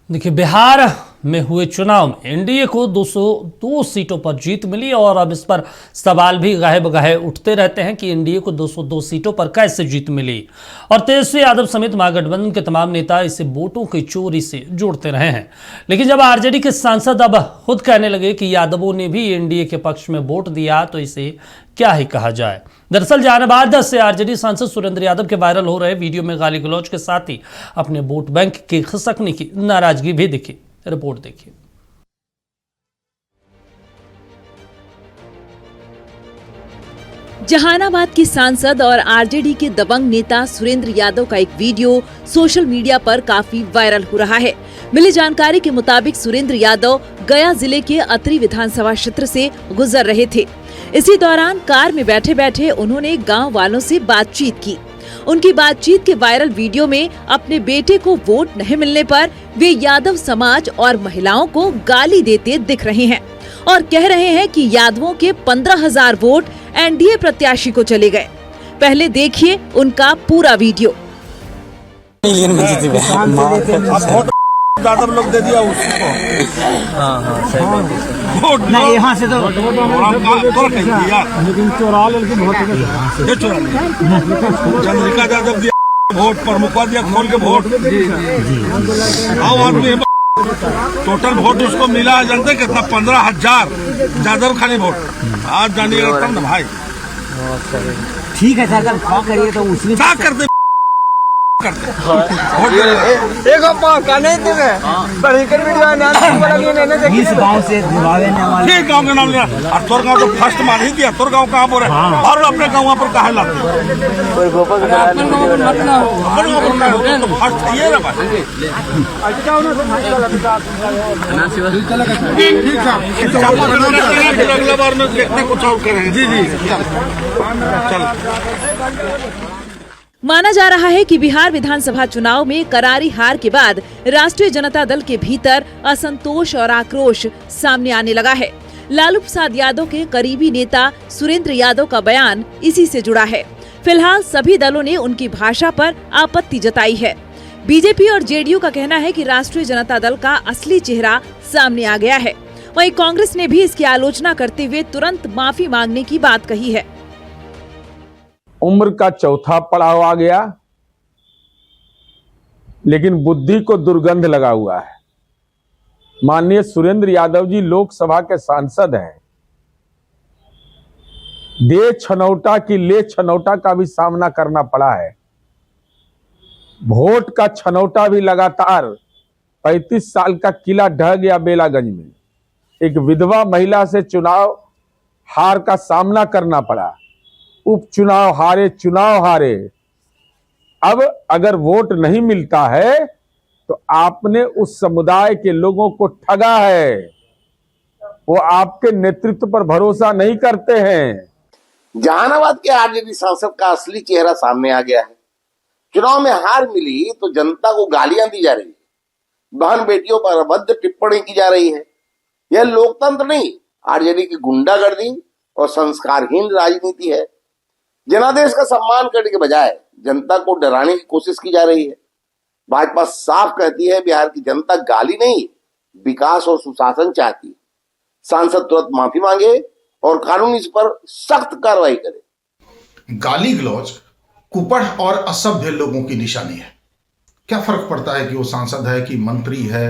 देखिए, बिहार में हुए चुनाव में एनडीए को 202 सीटों पर जीत मिली और अब इस पर सवाल भी गाहे बगाहे उठते रहते हैं कि एनडीए को 202 सीटों पर कैसे जीत मिली। और तेजस्वी यादव समेत महागठबंधन के तमाम नेता इसे वोटों की चोरी से जोड़ते रहे हैं। लेकिन जब आरजेडी के सांसद अब खुद कहने लगे कि यादवों ने भी एनडीए के पक्ष में वोट दिया तो इसे क्या ही कहा जाए। दरअसल जहानाबाद से आरजेडी सांसद सुरेंद्र यादव के वायरल हो रहे वीडियो में गाली गलौज के साथ ही अपने वोट बैंक की खिसकने की नाराजगी भी दिखी। रिपोर्ट देखिए। जहानाबाद के सांसद और आरजेडी के दबंग नेता सुरेंद्र यादव का एक वीडियो सोशल मीडिया पर काफी वायरल हो रहा है। मिली जानकारी के मुताबिक सुरेंद्र यादव गया जिले के अतरी विधानसभा क्षेत्र से गुजर रहे थे। इसी दौरान कार में बैठे बैठे उन्होंने गांव वालों से बातचीत की। उनकी बातचीत के वायरल वीडियो में अपने बेटे को वोट नहीं मिलने पर वे यादव समाज और महिलाओं को गाली देते दिख रहे हैं और कह रहे हैं कि यादवों के 15,000 वोट एनडीए प्रत्याशी को चले गए। पहले देखिए उनका पूरा वीडियो। यादव लोग दे दिया उसको। वोट नहीं यहाँ से तो लेकिन चोरा लेकिन चंद्रिका यादव दिया वोट, प्रमुखवा दिया खोल के वोट। आओ आदमी टोटल वोट उसको मिला जानते कितना? 15,000 यादव खाली वोट। आज जानिएगा तब ना भाई। ठीक है सर, क्या करिए तो उसी क्या करते इस गाँव से गाँव का नाम लिया और तोर गाँव तो फर्स्ट मान ही दिया। तोर गाँव कहाँ पर है और अपने गाँव पर कहा लाते फर्स्ट ये अगला बार में देखना कुछ और करेंगे। जी जी चल। माना जा रहा है कि बिहार विधानसभा चुनाव में करारी हार के बाद राष्ट्रीय जनता दल के भीतर असंतोष और आक्रोश सामने आने लगा है। लालू प्रसाद यादव के करीबी नेता सुरेंद्र यादव का बयान इसी से जुड़ा है। फिलहाल सभी दलों ने उनकी भाषा पर आपत्ति जताई है। बीजेपी और जेडीयू का कहना है कि राष्ट्रीय जनता दल का असली चेहरा सामने आ गया है। वहीं कांग्रेस ने भी इसकी आलोचना करते हुए तुरंत माफी मांगने की बात कही है। उम्र का चौथा पड़ाव आ गया, लेकिन बुद्धि को दुर्गंध लगा हुआ है। माननीय सुरेंद्र यादव जी लोकसभा के सांसद हैं। दे छनौटा की ले छनौटा का भी सामना करना पड़ा है। वोट का छनौटा भी लगातार 35 साल का किला ढह गया बेलागंज में। एक विधवा महिला से चुनाव हार का सामना करना पड़ा। उपचुनाव हारे, चुनाव हारे। अब अगर वोट नहीं मिलता है तो आपने उस समुदाय के लोगों को ठगा है। वो आपके नेतृत्व पर भरोसा नहीं करते हैं। जहानाबाद के आरजेडी सांसद का असली चेहरा सामने आ गया है। चुनाव में हार मिली तो जनता को गालियां दी जा रही है, बहन बेटियों पर अभद्र टिप्पणी की जा रही है। यह लोकतंत्र नहीं, आरजेडी की गुंडागर्दी और संस्कारहीन राजनीति है। जनादेश का सम्मान करने के बजाय जनता को डराने की कोशिश की जा रही है। भाजपा साफ कहती है बिहार की जनता गाली नहीं, विकास और सुशासन चाहती है। सांसद तुरंत माफी मांगे और कानून इस पर सख्त कार्रवाई करे। गाली गलौज, कुपड़ और असभ्य लोगों की निशानी है। क्या फर्क पड़ता है कि वो सांसद है कि मंत्री है?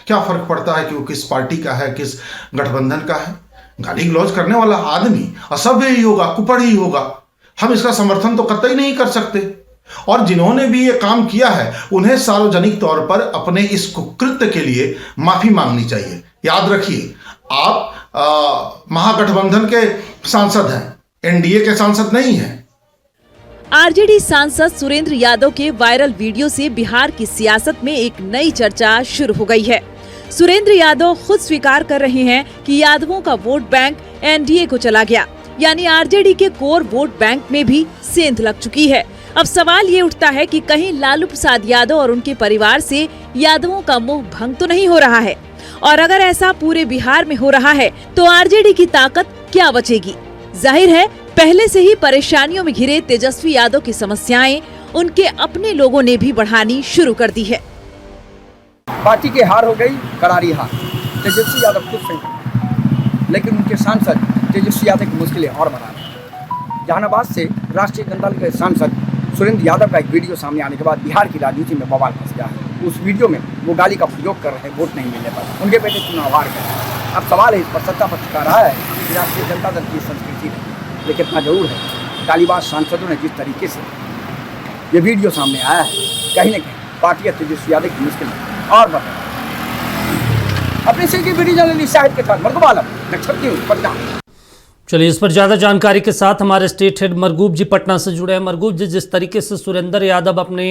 क्या फर्क पड़ता है कि वो किस पार्टी का है, किस गठबंधन का है? गाली गलौज करने वाला आदमी असभ्य ही होगा, कुपड़ ही होगा। हम इसका समर्थन तो कतई नहीं कर सकते। और जिन्होंने भी ये काम किया है उन्हें सार्वजनिक तौर पर अपने इस कुकृत्य के लिए माफी मांगनी चाहिए। याद रखिए, आप महागठबंधन के सांसद हैं, एनडीए के सांसद नहीं हैं। आरजेडी सांसद सुरेंद्र यादव के वायरल वीडियो से बिहार की सियासत में एक नई चर्चा शुरू हो गई है। सुरेंद्र यादव खुद स्वीकार कर रहे हैं कि यादवों का वोट बैंक एनडीए को चला गया, यानी आरजेडी के कोर वोट बैंक में भी सेंध लग चुकी है। अब सवाल ये उठता है कि कहीं लालू प्रसाद यादव और उनके परिवार से यादवों का मोह भंग तो नहीं हो रहा है? और अगर ऐसा पूरे बिहार में हो रहा है तो आरजेडी की ताकत क्या बचेगी? जाहिर है पहले से ही परेशानियों में घिरे तेजस्वी यादव की समस्याएं उनके अपने लोगों ने भी बढ़ानी शुरू कर दी है। पार्टी की हार हो गई, करारी हार। तेजस्वी यादव खुद संकट, लेकिन उनके सांसद तेजस्वी यादव की मुश्किलें और बढ़ा रहे। जहानाबाद से राष्ट्रीय जनता दल के सांसद सुरेंद्र यादव का एक वीडियो सामने आने के बाद बिहार की राजनीति में बवाल फंस गया है। उस वीडियो में वो गाली का प्रयोग कर रहे हैं वोट नहीं मिलने पर, उनके बेटे चुनाव हार गए। अब सवाल है इस पर सत्ता पक्ष का रहा है कि राष्ट्रीय जनता दल की संस्कृति है, लेकिन इतना जरूर है गालीबाज सांसदों ने जिस तरीके से ये वीडियो सामने आया है, कहीं न कहीं पार्टी तेजस्वी यादव की मुश्किल और बढ़ रही है। अपने से की वीडियो जर्नलिस्ट साहिब के साथ मरगूब आलम, नक्षत्र न्यूज़, पटना। चलिए इस पर ज़्यादा जानकारी के साथ हमारे स्टेट हेड मरगूब जी पटना से जुड़े हैं। मरगूब जी, जिस तरीके से सुरेंद्र यादव अपने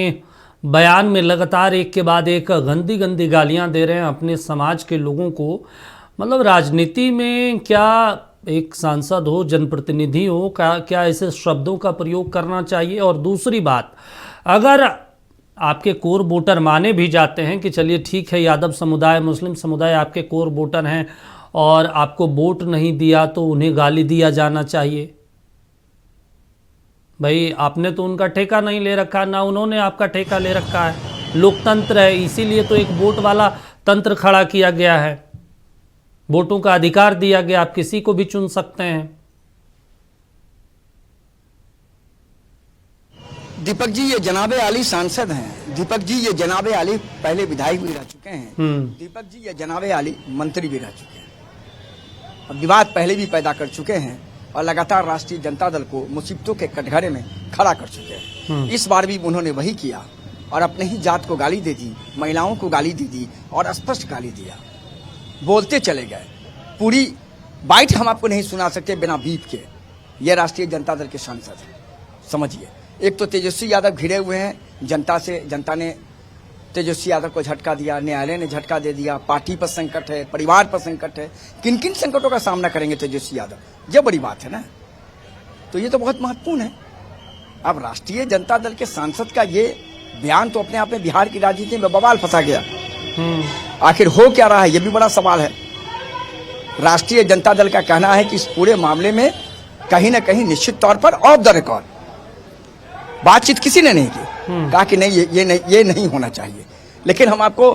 बयान में लगातार एक के बाद एक गंदी गंदी गालियां दे रहे हैं अपने समाज के लोगों को, मतलब राजनीति में क्या एक सांसद हो, जनप्रतिनिधि हो, क्या ऐसे शब्दों का प्रयोग करना चाहिए? और दूसरी बात, अगर आपके कोर वोटर माने भी जाते हैं कि चलिए ठीक है यादव समुदाय, मुस्लिम समुदाय आपके कोर वोटर हैं और आपको वोट नहीं दिया तो उन्हें गाली दिया जाना चाहिए? भाई आपने तो उनका ठेका नहीं ले रखा, ना उन्होंने आपका ठेका ले रखा है। लोकतंत्र है, इसीलिए तो एक वोट वाला तंत्र खड़ा किया गया है, वोटों का अधिकार दिया गया, आप किसी को भी चुन सकते हैं। दीपक जी ये जनाबे आली सांसद हैं, दीपक जी ये जनाबे आली पहले विधायक भी रह चुके हैं, दीपक जी ये जनाबे आली मंत्री भी रह चुके हैं, अब विवाद पहले भी पैदा कर चुके हैं और लगातार राष्ट्रीय जनता दल को मुसीबतों के कटघरे में खड़ा कर चुके हैं। इस बार भी उन्होंने वही किया और अपने ही जात को गाली दे दी, महिलाओं को गाली दे दी और स्पष्ट गाली दिया, बोलते चले गए। पूरी बाइट हम आपको नहीं सुना सकते बिना बीप के। ये राष्ट्रीय जनता दल के सांसद हैं, समझिए। एक तो तेजस्वी यादव घिरे हुए हैं जनता से, जनता ने तेजस्वी यादव को झटका दिया, न्यायालय ने झटका दे दिया, पार्टी पर संकट है, परिवार पर संकट है। किन किन संकटों का सामना करेंगे तेजस्वी यादव, ये बड़ी बात है ना। तो ये तो बहुत महत्वपूर्ण है। अब राष्ट्रीय जनता दल के सांसद का ये बयान तो अपने आप में बिहार की राजनीति में बवाल फंसा गया। आखिर हो क्या रहा है, ये भी बड़ा सवाल है। राष्ट्रीय जनता दल का कहना है कि इस पूरे मामले में कहीं ना कहीं निश्चित तौर पर ऑफ द रिकॉर्ड बातचीत किसी ने नहीं की, कहा कि नहीं ये नहीं होना चाहिए। लेकिन हम आपको